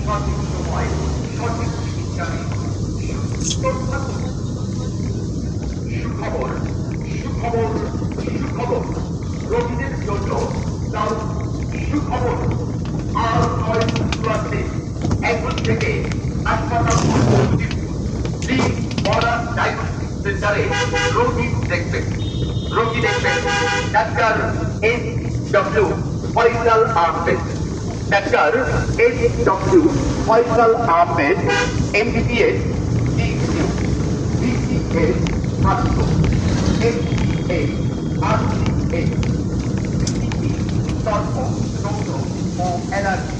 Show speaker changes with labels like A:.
A: সঠিক সময় সঠিক চিকিৎসা সুখবর সুখবর সুখবর রোগীদের জন্য তার সুখবর আর নয় আছে এখন থেকে হাসপাতাল ডায়াগনস্টিক সেন্টারে রোগী দেখবেন doctor S W Faisal Ahmed doctor S W Faisal Ahmed MBBS BCS ছাত্র এমবিএ আরসিএস তর্ক ও এনার্জি